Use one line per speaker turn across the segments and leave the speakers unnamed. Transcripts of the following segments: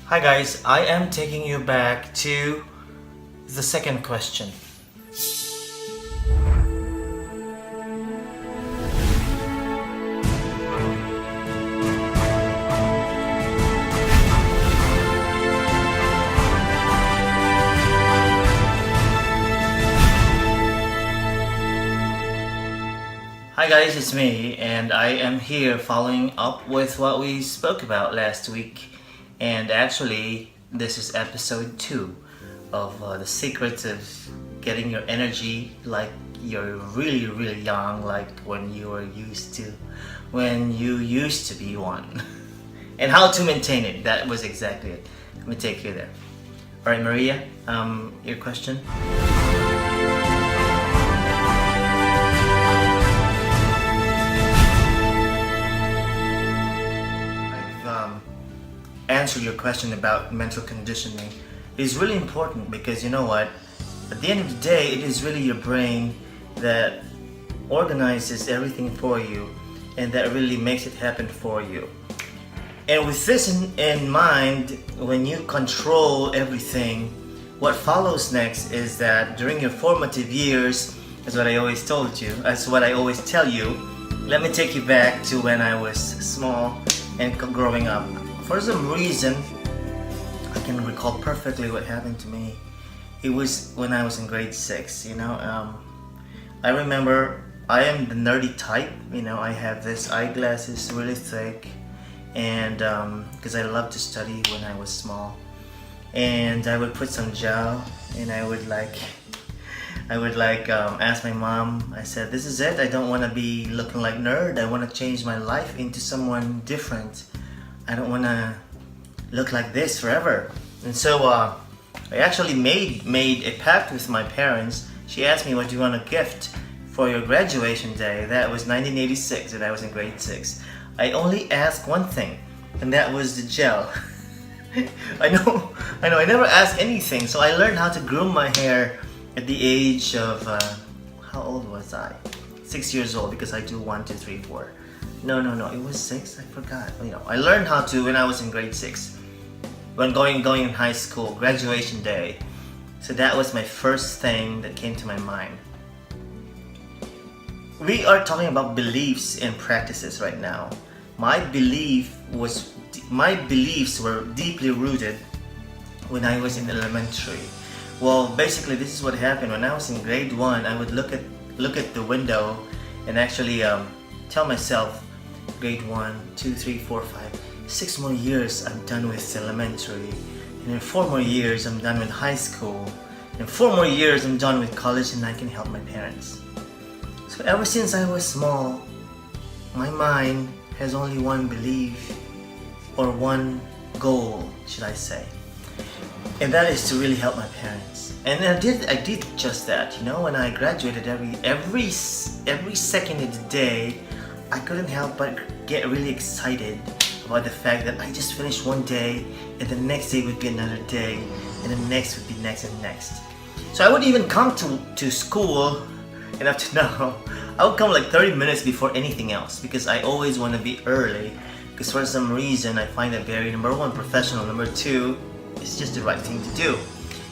Hi guys, I am taking you back to the second question. Hi guys, it's me, and I am here following up with what we spoke about last week. And actually, this is episode 2 of the secrets of getting your energy like you're really young, like when you used to be one. And how to maintain it. That was exactly it. Let me take you there. Alright, Maria, your question? Answer your question about mental conditioning is really important because you know what? At the end of the day, it is really your brain that organizes everything for you and that really makes it happen for you. And with this in mind, when you control everything, what follows next is that during your formative years, as what I always told you, as what I always tell you, let me take you back to when I was small and growing up. For some reason, I can recall perfectly what happened to me. It was when I was in grade 6, I remember I am the nerdy type, I have this eyeglasses really thick, and because I love to study when I was small. And I would put some gel, and I would ask my mom, I said, this is it, I don't want to be looking like nerd, I want to change my life into someone different. I don't want to look like this forever. And so I actually made a pact with my parents. She asked me, what do you want to gift for your graduation day? That was 1986 and I was in grade 6. I only asked one thing, and that was the gel. I know, I never asked anything. So I learned how to groom my hair at the age of, how old was I? 6 years old, because I do 1, 2, 3, 4. No, it was 6, I forgot. I learned how to when I was in grade 6. When going in high school, graduation day. So that was my first thing that came to my mind. We are talking about beliefs and practices right now. My beliefs were deeply rooted when I was in elementary. Well, basically this is what happened. When I was in grade 1, I would look at the window and actually tell myself, grade 1, 2, 3, 4, 5, 6 more years I'm done with elementary, and in 4 more years I'm done with high school, and in 4 more years I'm done with college and I can help my parents. So ever since I was small, my mind has only one belief, or one goal, should I say, and that is to really help my parents. And I did just that. When I graduated, every second of the day, I couldn't help but get really excited about the fact that I just finished one day, and the next day would be another day, and the next would be next and next. So I would even come to school, and up to now, I would come like 30 minutes before anything else because I always want to be early, because for some reason I find that very, number 1, professional, number 2, it's just the right thing to do.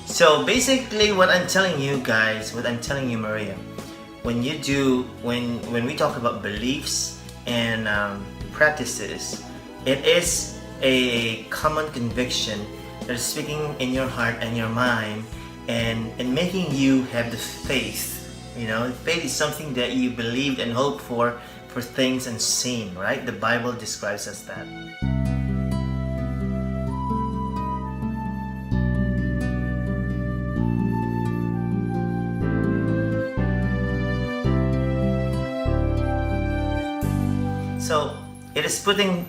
So basically what I'm telling you guys, what I'm telling you, Maria, when we talk about beliefs and practices, it is a common conviction that is speaking in your heart and your mind, and making you have the faith. Faith is something that you believed and hoped for things unseen, right? The Bible describes us that. So it is putting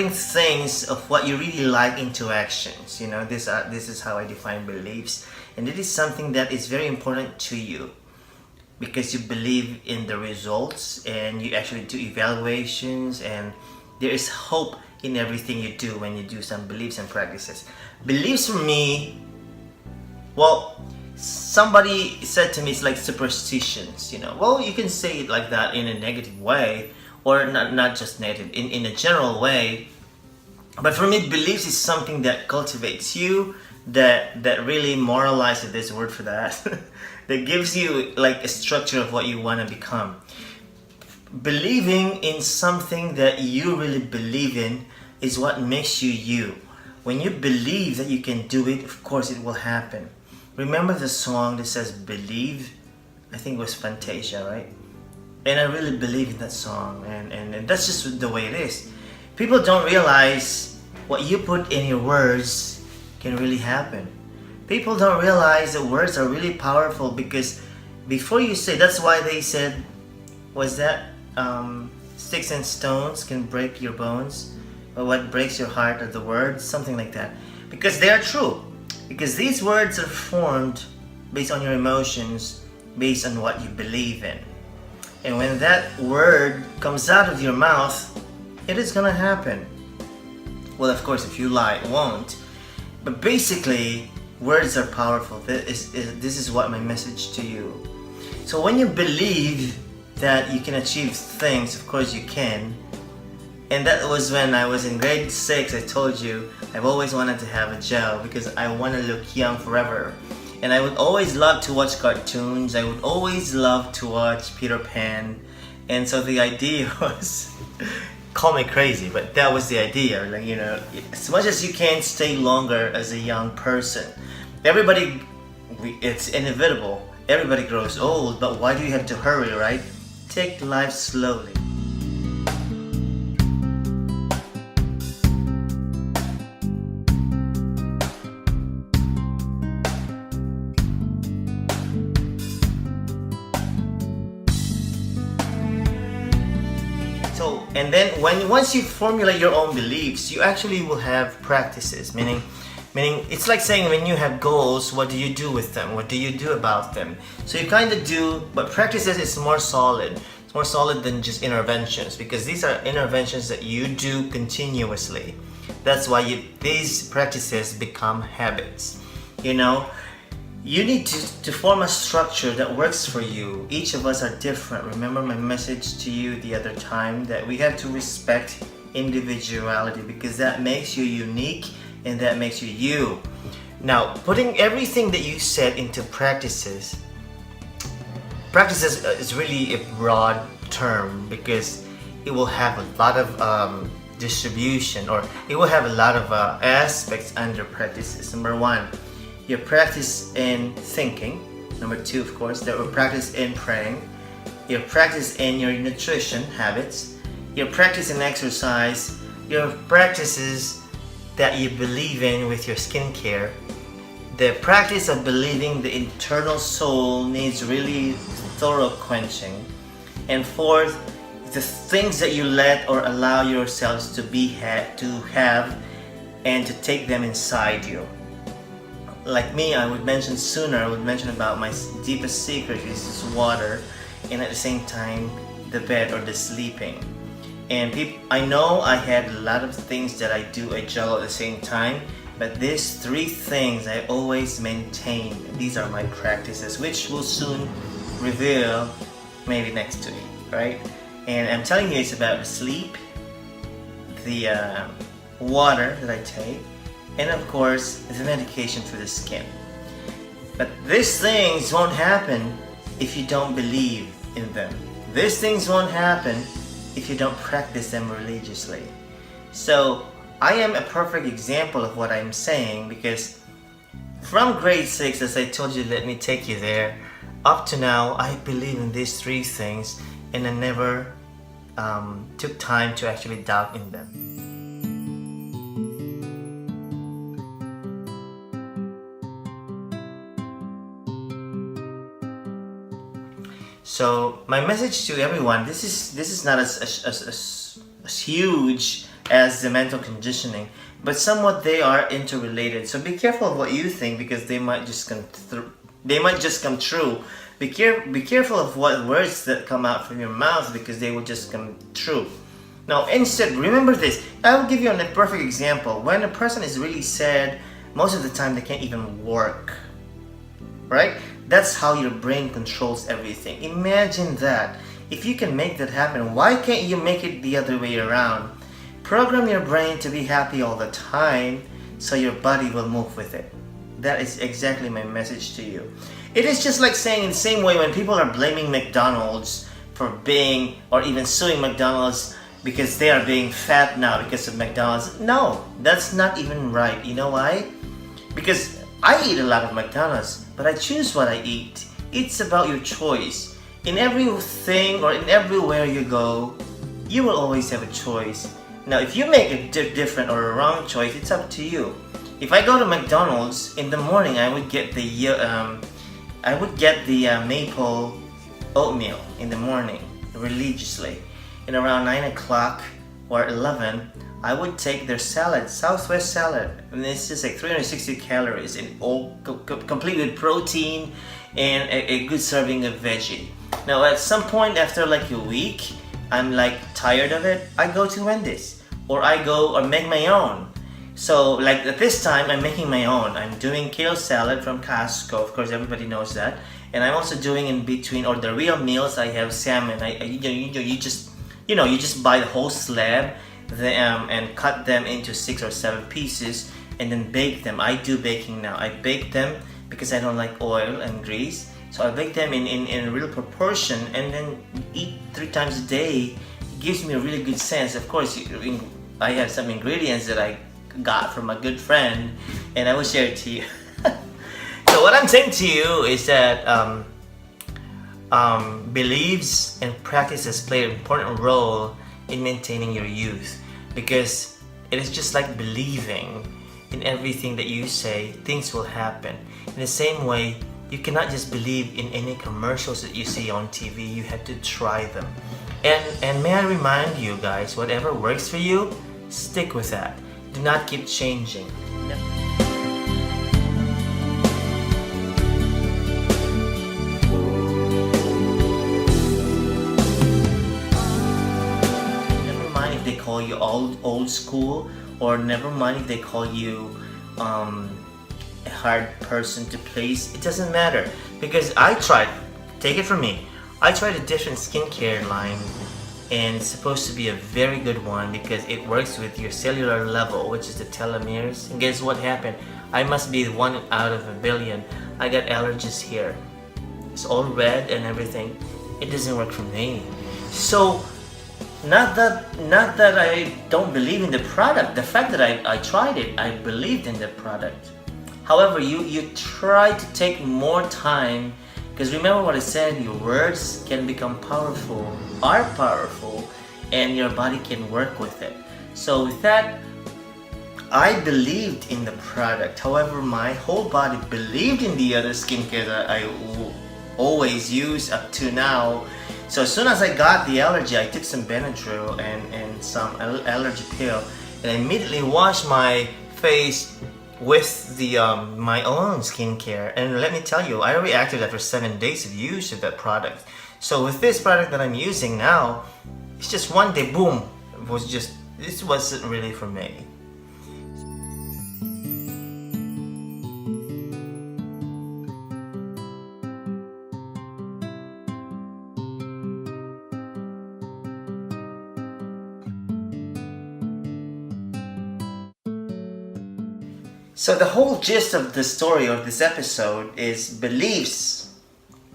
things of what you really like into actions. This is how I define beliefs, and it is something that is very important to you because you believe in the results and you actually do evaluations, and there is hope in everything you do when you do some beliefs and practices. Beliefs for me, well, somebody said to me it's like superstitions. Well, you can say it like that in a negative way, or not just negative, in a general way. But for me, beliefs is something that cultivates you, that really moralizes, this word for that, that gives you like a structure of what you want to become. Believing in something that you really believe in is what makes you you. When you believe that you can do it, of course it will happen. Remember the song that says believe? I think it was Fantasia, right? And I really believe in that song, and that's just the way it is. People don't realize what you put in your words can really happen. People don't realize that words are really powerful, because before you say, that's why they said, was that sticks and stones can break your bones, but what breaks your heart are the words, something like that. Because they are true. Because these words are formed based on your emotions, based on what you believe in. And when that word comes out of your mouth, it is gonna happen. Well, of course, if you lie, it won't. But basically, words are powerful. This is what my message to you. So when you believe that you can achieve things, of course you can. And that was when I was in grade 6. I told you I've always wanted to have a gel because I want to look young forever. And I would always love to watch cartoons. I would always love to watch Peter Pan. And so the idea was, call me crazy, but that was the idea. Like, you know, as much as you can stay longer as a young person. Everybody, it's inevitable. Everybody grows old, but why do you have to hurry, right? Take life slowly. So, and then once you formulate your own beliefs, you actually will have practices, meaning it's like saying, when you have goals, what do you do with them? What do you do about them? So you kind of do, but practices is more solid. It's more solid than just interventions, because these are interventions that you do continuously. That's why these practices become habits. You know, you need to form a structure that works for you. Each of us are different. Remember my message to you the other time, that we have to respect individuality, because that makes you unique and that makes you you. Now, putting everything that you said into practices is really a broad term, because it will have a lot of distribution, or it will have a lot of aspects under practices. Number 1, your practice in thinking. Number 2, of course, your practice in praying. Your practice in your nutrition habits. Your practice in exercise. Your practices that you believe in with your skincare. The practice of believing the internal soul needs really thorough quenching. And 4th, the things that you let or allow yourselves to have and to take them inside you. Like me, I would mention about my deepest secret is water, and at the same time the bed or the sleeping. And I know I had a lot of things that I juggle at the same time, but these 3 things I always maintain. These are my practices, which will soon reveal maybe next week, right? And I'm telling you, it's about the sleep, the water that I take, and of course the medication for the skin. But these things won't happen if you don't believe in them. These things won't happen if you don't practice them religiously. So I am a perfect example of what I'm saying, because from grade 6, as I told you, let me take you there, up to now, I believe in these 3 things, and I never took time to actually doubt in them. So my message to everyone, this is not as huge as the mental conditioning, but somewhat they are interrelated. So be careful of what you think, because they might just come true. Be careful of what words that come out from your mouth, because they will just come true. Now, instead, remember this. I will give you a perfect example. When a person is really sad, most of the time they can't even work, right? That's how your brain controls everything. Imagine that. If you can make that happen, why can't you make it the other way around? Program your brain to be happy all the time so your body will move with it. That is exactly my message to you. It is just like saying in the same way when people are blaming McDonald's for being, or even suing McDonald's because they are being fat now because of McDonald's. No, that's not even right. You know why? Because I eat a lot of McDonald's, but I choose what I eat. It's about your choice. In everything or in everywhere you go, you will always have a choice. Now, if you make a different or a wrong choice, it's up to you. If I go to McDonald's in the morning, I would get the maple oatmeal in the morning religiously, and around 9 o'clock or 11, I would take their salad, Southwest salad, and it's just like 360 calories and all complete with protein and a good serving of veggie. Now, at some point after like a week, I'm like tired of it. I go to Wendy's, or I go or make my own. So like at this time, I'm making my own. I'm doing kale salad from Costco. Of course, everybody knows that. And I'm also doing in between, or the real meals. I have salmon. You just buy the whole slab, and cut them into 6 or 7 pieces, and then bake them. I do baking now. I bake them because I don't like oil and grease. So I bake them in real proportion, and then eat 3 times a day. It gives me a really good sense. Of course, I have some ingredients that I got from a good friend, and I will share it to you. So what I'm saying to you is that beliefs and practices play an important role in maintaining your youth, because it is just like believing in everything that you say, things will happen. In the same way, you cannot just believe in any commercials that you see on TV. You have to try them. And may I remind you guys, whatever works for you, stick with that. Do not keep changing. Never mind if they call you old school, or never mind if they call you a hard person to please. It doesn't matter, because I tried. Take it from me. I tried a different skincare line, and it's supposed to be a very good one because it works with your cellular level, which is the telomeres. And guess what happened? I must be 1 out of a billion. I got allergies here. It's all red and everything. It doesn't work for me. So not that I don't believe in the product. The fact that I tried it, I believed in the product. However, you try to take more time, because remember what I said, your words can become powerful, are powerful, and your body can work with it. So with that, I believed in the product. However, my whole body believed in the other skincare that I always use up to now. So as soon as I got the allergy, I took some Benadryl and some allergy pill, and I immediately washed my face with the my own skincare. And let me tell you, I reacted after 7 days of use of that product. So with this product that I'm using now, it's just one day, boom, this wasn't really for me. So the whole gist of the story of this episode is beliefs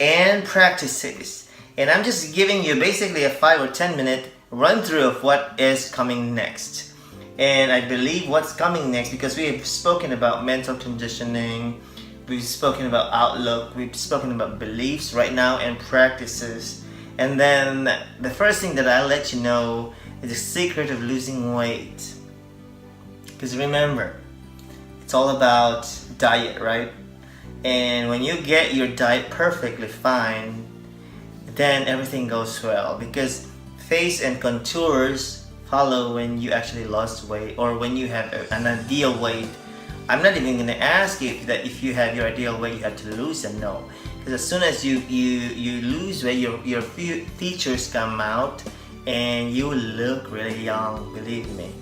and practices. And I'm just giving you basically a 5 or 10 minute run through of what is coming next. And I believe what's coming next, because we have spoken about mental conditioning, we've spoken about outlook, we've spoken about beliefs right now, and practices. And then the first thing that I'll let you know is the secret of losing weight. Because remember, it's all about diet, right? And when you get your diet perfectly fine, then everything goes well, because face and contours follow when you actually lost weight, or when you have an ideal weight. I'm not even gonna ask you that if you have your ideal weight, you have to lose them. No, because as soon as you lose weight, your features come out, and you look really young. Believe me.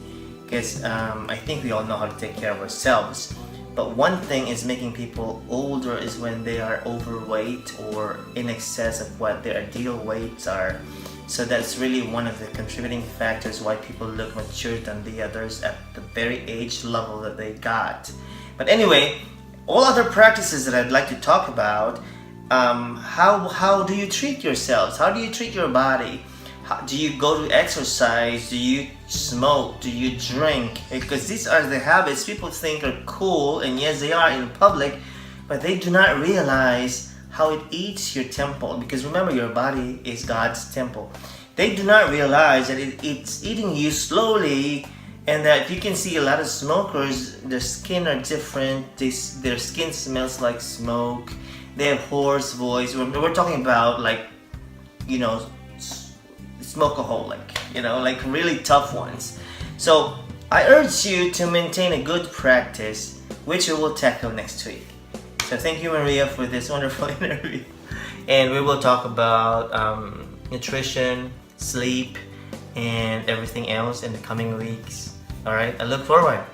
Because I think we all know how to take care of ourselves. But one thing is making people older is when they are overweight or in excess of what their ideal weights are. So that's really one of the contributing factors why people look mature than the others at the very age level that they got. But anyway, all other practices that I'd like to talk about, how do you treat yourselves? How do you treat your body? Do you go to exercise? Do you smoke? Do you drink? Because these are the habits people think are cool, and yes, they are in public, but they do not realize how it eats your temple. Because remember, your body is God's temple. They do not realize that it's eating you slowly, and that you can see a lot of smokers, their skin are different. Their skin smells like smoke. They have hoarse voice. We're talking about, like, you know, smokeaholic, you know, like really tough ones. So I urge you to maintain a good practice, which we will tackle next week. So thank you, Maria, for this wonderful interview, and we will talk about nutrition, sleep, and everything else in the coming weeks. All right, I look forward.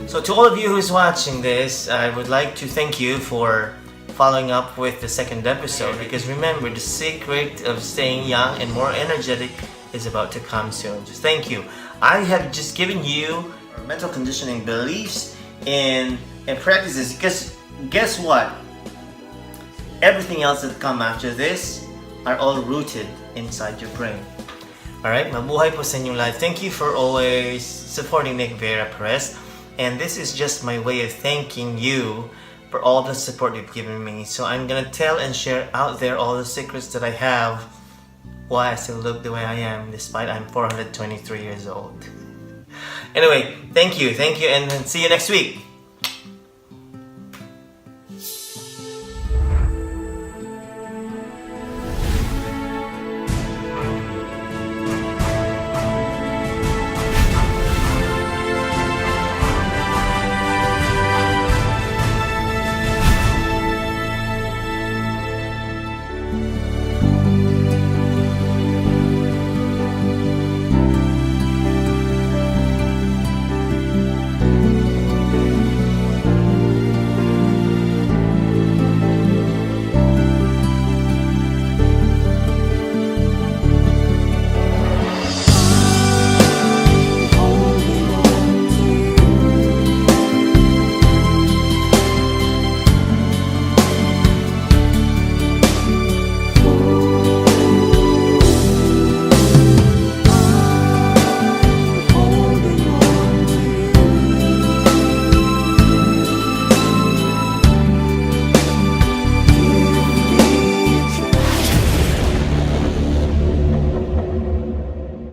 So to all of you who's watching this, I would like to thank you for following up with the second episode, because remember, the secret of staying young and more energetic is about to come soon. Just thank you. I have just given you mental conditioning beliefs and practices, because guess what? Everything else that come after this are all rooted inside your brain. Alright, mabuhay po sa inyong lahat. Thank you for always supporting Nick Vera Perez. And this is just my way of thanking you for all the support you've given me. So I'm gonna tell and share out there all the secrets that I have, why I still look the way I am despite I'm 423 years old. Anyway, thank you, and see you next week.